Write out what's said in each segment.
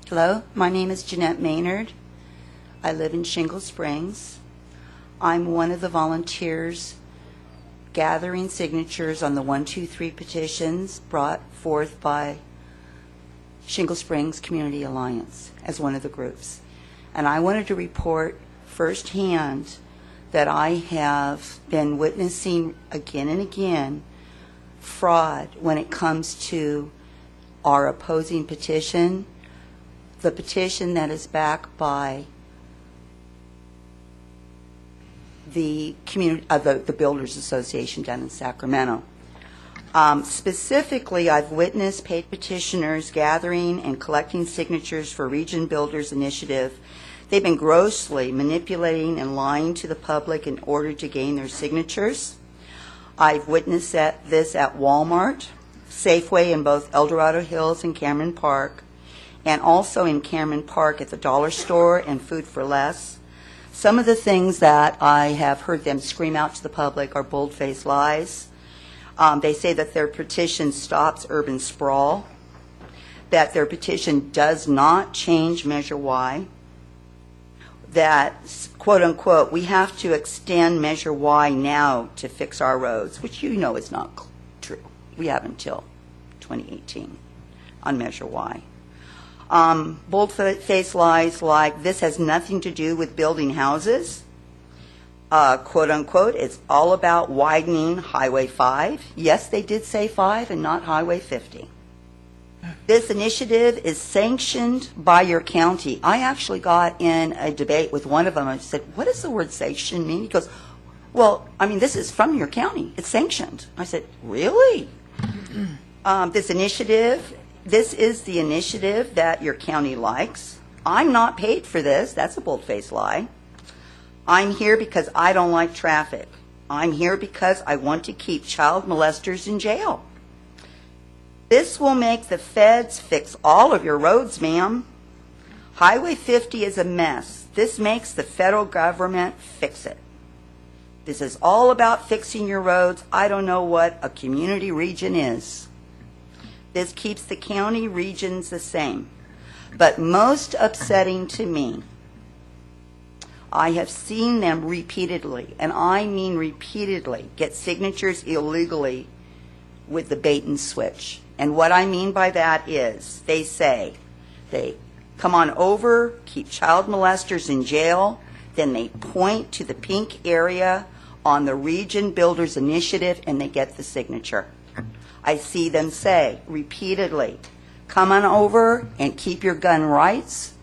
Hello, my name is Jeanette Maynard. I live in Shingle Springs. I'm one of the volunteers gathering signatures on the 123 petitions brought forth by Shingle Springs Community Alliance as one of the groups. And I wanted to report firsthand that I have been witnessing again and again fraud when it comes to our opposing petition, the petition that is backed by the community of the Builders Association down in Sacramento. Specifically, I've witnessed paid petitioners gathering and collecting signatures for Region Builders Initiative. They've been grossly manipulating and lying to the public in order to gain their signatures. I've witnessed this at Walmart, Safeway in both El Dorado Hills and Cameron Park, and also in Cameron Park at the dollar store and Food for Less. Some of the things that I have heard them scream out to the public are bold-faced lies. They say that their petition stops urban sprawl, that their petition does not change Measure Y, that, quote unquote, we have to extend Measure Y now to fix our roads, which you know is not true. We have until 2018 on Measure Y. Bold-faced lies like this has nothing to do with building houses. Quote unquote, it's all about widening Highway 5. Yes, they did say 5 and not Highway 50. This initiative is sanctioned by your county. I actually got in a debate with one of them. I said, what does the word sanction mean? He goes, well, I mean, this is from your county. It's sanctioned. I said, really? This is the initiative that your county likes. I'm not paid for this. That's a bold-faced lie. I'm here because I don't like traffic. I'm here because I want to keep child molesters in jail. This will make the feds fix all of your roads, ma'am. Highway 50 is a mess. This makes the federal government fix it. This is all about fixing your roads. I don't know what a community region is. This keeps the county regions the same. But most upsetting to me, I have seen them repeatedly, and I mean repeatedly, get signatures illegally with the bait and switch. And what I mean by that is they say, they come on over, keep child molesters in jail, then they point to the pink area on the Region Builders Initiative and they get the signature. I see them say repeatedly, come on over and keep your gun rights,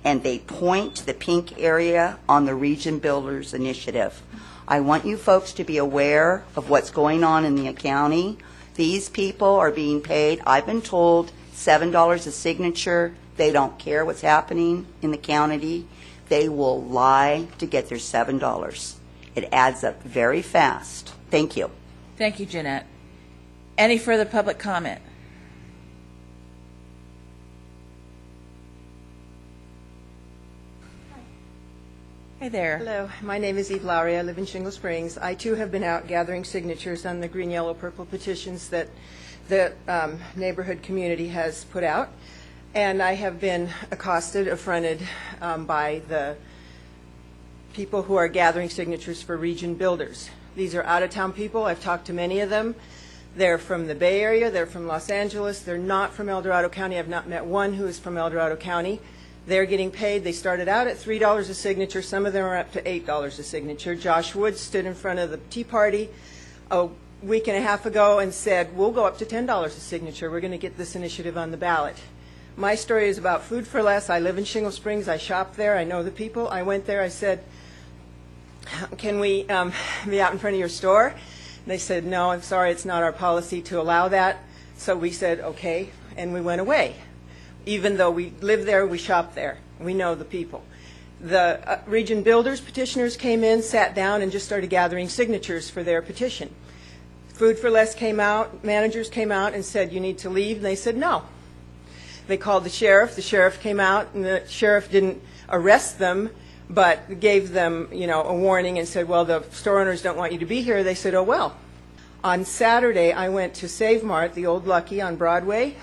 and they point to the pink area on the Region Builders Initiative. I want you folks to be aware of what's going on in the county. These people are being paid, I've been told, $7 a signature. They don't care what's happening in the county. They will lie to get their $7. It adds up very fast. Thank you. Thank you, Jeanette. Any further public comment? Hey there. Hello, my name is Ilaria. I live in Shingle Springs. I too have been out gathering signatures on the green, yellow, purple petitions that the neighborhood community has put out. And I have been accosted, affronted by the people who are gathering signatures for Region Builders. These are out-of-town people. I've talked to many of them. They're from the Bay Area. They're from Los Angeles. They're not from El Dorado County. I've not met one who is from El Dorado County. They're getting paid. They started out at $3 a signature. Some of them are up to $8 a signature. Josh Woods stood in front of the Tea Party a week and a half ago and said, we'll go up to $10 a signature. We're going to get this initiative on the ballot. My story is about Food for Less. I live in Shingle Springs. I shop there. I know the people. I went there. I said, can we be out in front of your store? They said, no, I'm sorry. It's not our policy to allow that. So we said, okay, and we went away. Even though we live there, we shop there. We know the people. The Region Builders petitioners came in, sat down, and just started gathering signatures for their petition. Food for Less came out, managers came out and said, you need to leave, and they said no. They called the sheriff came out, and the sheriff didn't arrest them, but gave them, a warning and said, well, the store owners don't want you to be here. They said, oh, well. On Saturday, I went to Save Mart, the old Lucky on Broadway.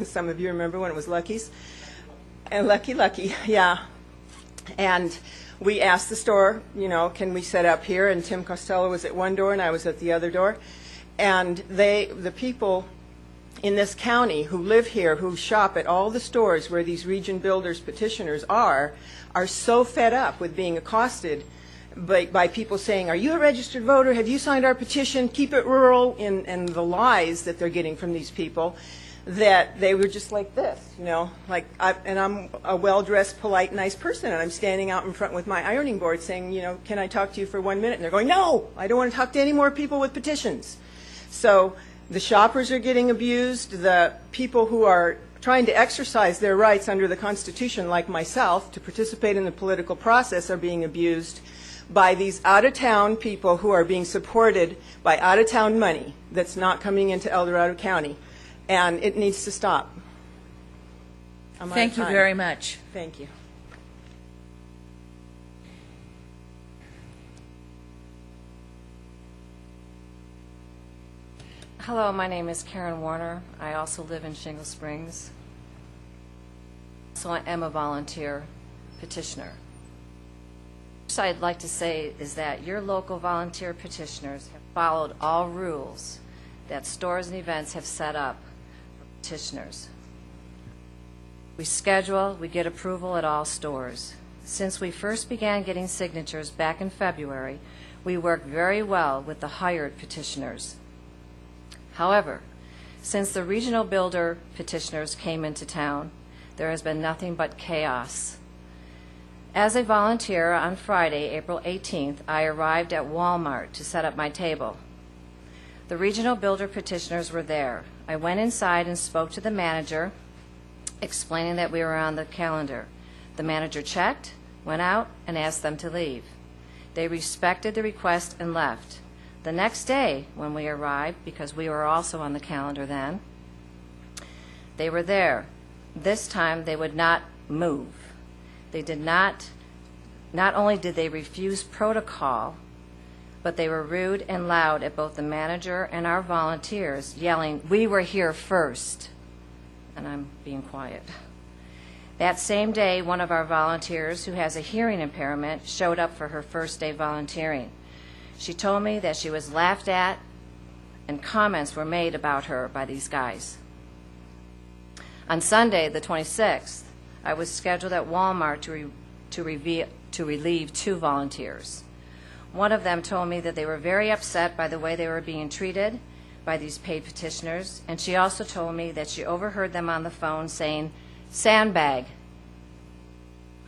Some of you remember when it was Lucky's. And lucky, yeah. And we asked the store, you know, can we set up here? And Tim Costello was at one door and I was at the other door. And the people in this county who live here, who shop at all the stores where these region builders petitioners are so fed up with being accosted by people saying, are you a registered voter? Have you signed our petition? Keep it rural, and the lies that they're getting from these people, that they were just like this, you know, like, and I'm a well-dressed, polite, nice person, and I'm standing out in front with my ironing board saying, you know, can I talk to you for 1 minute? And they're going, no, I don't want to talk to any more people with petitions. So the shoppers are getting abused. The people who are trying to exercise their rights under the Constitution, like myself, to participate in the political process, are being abused by these out-of-town people who are being supported by out-of-town money that's not coming into El Dorado County. And it needs to stop. Thank you very much. Thank you. Hello, my name is Karen Warner. I also live in Shingle Springs. So I am a volunteer petitioner. What I'd like to say is that your local volunteer petitioners have followed all rules that stores and events have set up for petitioners. We schedule, we get approval at all stores. Since we first began getting signatures back in February, we work very well with the hired petitioners. However, since the regional builder petitioners came into town, there has been nothing but chaos. As a volunteer on Friday, April 18th, I arrived at Walmart to set up my table. The regional builder petitioners were there. I went inside and spoke to the manager, explaining that we were on the calendar. The manager checked, went out, and asked them to leave. They respected the request and left. The next day, when we arrived, because we were also on the calendar then, they were there. This time, they would not move. They did not only did they refuse protocol, but they were rude and loud at both the manager and our volunteers, yelling, "We were here first." And I'm being quiet. That same day, one of our volunteers, who has a hearing impairment, showed up for her first day volunteering. She told me that she was laughed at and comments were made about her by these guys. On Sunday, the 26th, I was scheduled at Walmart to relieve two volunteers. One of them told me that they were very upset by the way they were being treated by these paid petitioners, and she also told me that she overheard them on the phone saying, "Sandbag."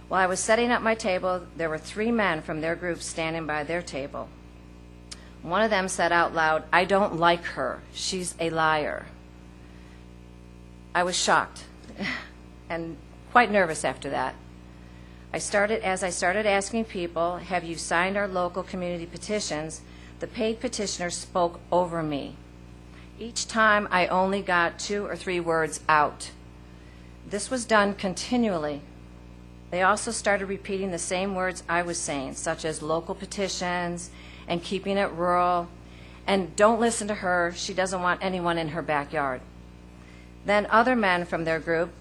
While I was setting up my table, there were 3 men from their group standing by their table. One of them said out loud, "I don't like her. She's a liar." I was shocked and quite nervous after that. As I started asking people, "Have you signed our local community petitions?" the paid petitioners spoke over me. Each time I only got 2 or 3 words out. This was done continually. They also started repeating the same words I was saying, such as local petitions and keeping it rural, and don't listen to her, she doesn't want anyone in her backyard. Then other men from their group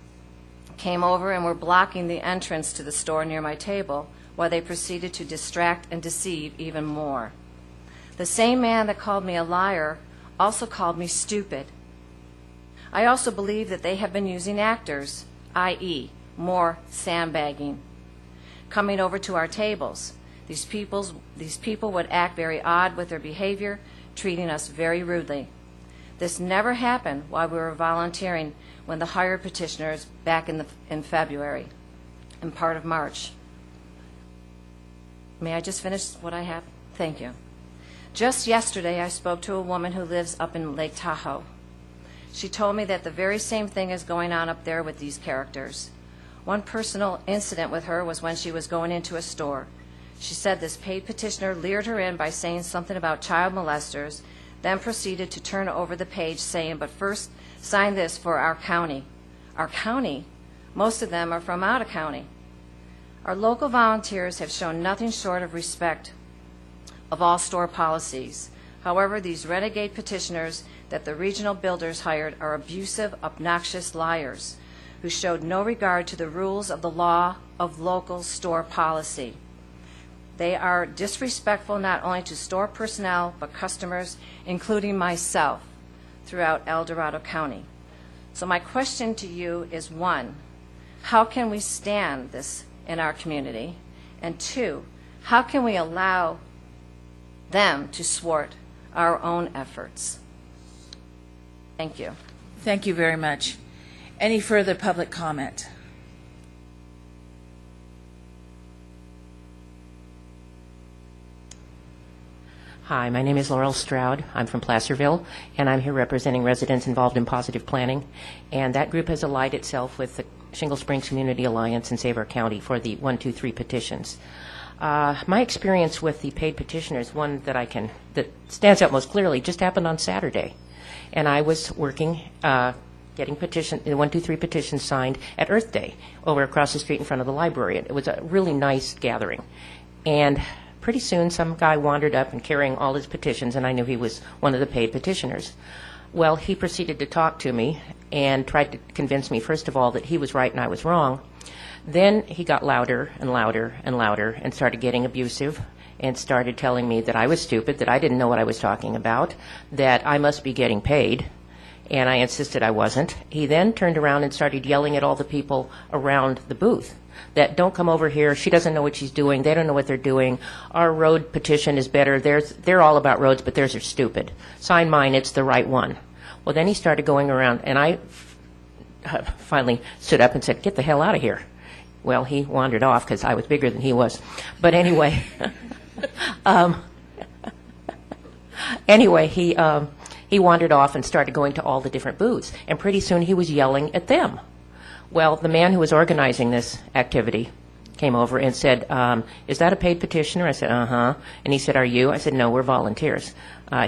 came over and were blocking the entrance to the store near my table while they proceeded to distract and deceive even more. The same man that called me a liar also called me stupid. I also believe that they have been using actors, i.e., more sandbagging, coming over to our tables. These people would act very odd with their behavior, treating us very rudely. This never happened while we were volunteering when the hired petitioners back in February and part of March. May I just finish what I have? Thank you. Just yesterday, I spoke to a woman who lives up in Lake Tahoe. She told me that the very same thing is going on up there with these characters. One personal incident with her was when she was going into a store. She said this paid petitioner lured her in by saying something about child molesters, then proceeded to turn over the page saying, "But first, sign this for our county." Our county? Most of them are from out of county. Our local volunteers have shown nothing short of respect of all store policies. However, these renegade petitioners that the regional builders hired are abusive, obnoxious liars. who showed no regard to the rules of the law of local store policy. They are disrespectful not only to store personnel, but customers, including myself, throughout El Dorado County. So my question to you is, one, how can we stand this in our community? And two, how can we allow them to thwart our own efforts? Thank you. Thank you very much. Any further public comment? Hi, my name is Laurel Stroud. I'm from Placerville, and I'm here representing residents involved in positive planning. And that group has allied itself with the Shingle Springs Community Alliance and Save Our County for the 123 petitions. My experience with the paid petitioners, one that stands out most clearly, just happened on Saturday. And I was working, getting the 123 petitions signed at Earth Day over across the street in front of the library. It was a really nice gathering. And pretty soon, some guy wandered up and carrying all his petitions, and I knew he was one of the paid petitioners. Well, he proceeded to talk to me and tried to convince me, first of all, that he was right and I was wrong. Then he got louder and louder and louder and started getting abusive and started telling me that I was stupid, that I didn't know what I was talking about, that I must be getting paid, and I insisted I wasn't. He then turned around and started yelling at all the people around the booth that don't come over here. She doesn't know what she's doing. They don't know what they're doing. Our road petition is better. They're all about roads, but theirs are stupid. Sign mine. It's the right one. Well, then he started going around, and I finally stood up and said, "Get the hell out of here." Well, he wandered off because I was bigger than he was. But anyway, he wandered off and started going to all the different booths, and pretty soon he was yelling at them. Well, the man who was organizing this activity came over and said, "Is that a paid petitioner?" I said, "Uh-huh." And he said, "Are you?" I said, "No, we're volunteers."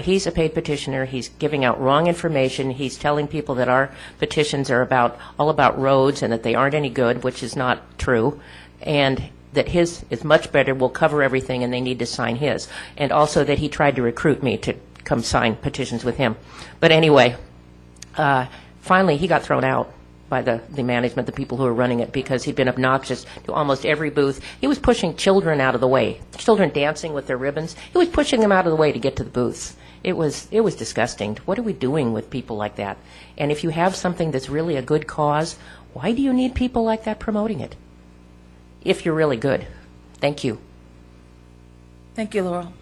He's a paid petitioner. He's giving out wrong information. He's telling people that our petitions are all about roads and that they aren't any good, which is not true, and that his is much better, will cover everything, and they need to sign his. And also that he tried to recruit me to come sign petitions with him. But anyway, finally he got thrown out by the management, the people who were running it, because he'd been obnoxious to almost every booth. He was pushing children out of the way, children dancing with their ribbons. He was pushing them out of the way to get to the booths. It was disgusting. What are we doing with people like that? And if you have something that's really a good cause, why do you need people like that promoting it? If you're really good. Thank you. Thank you, Laurel.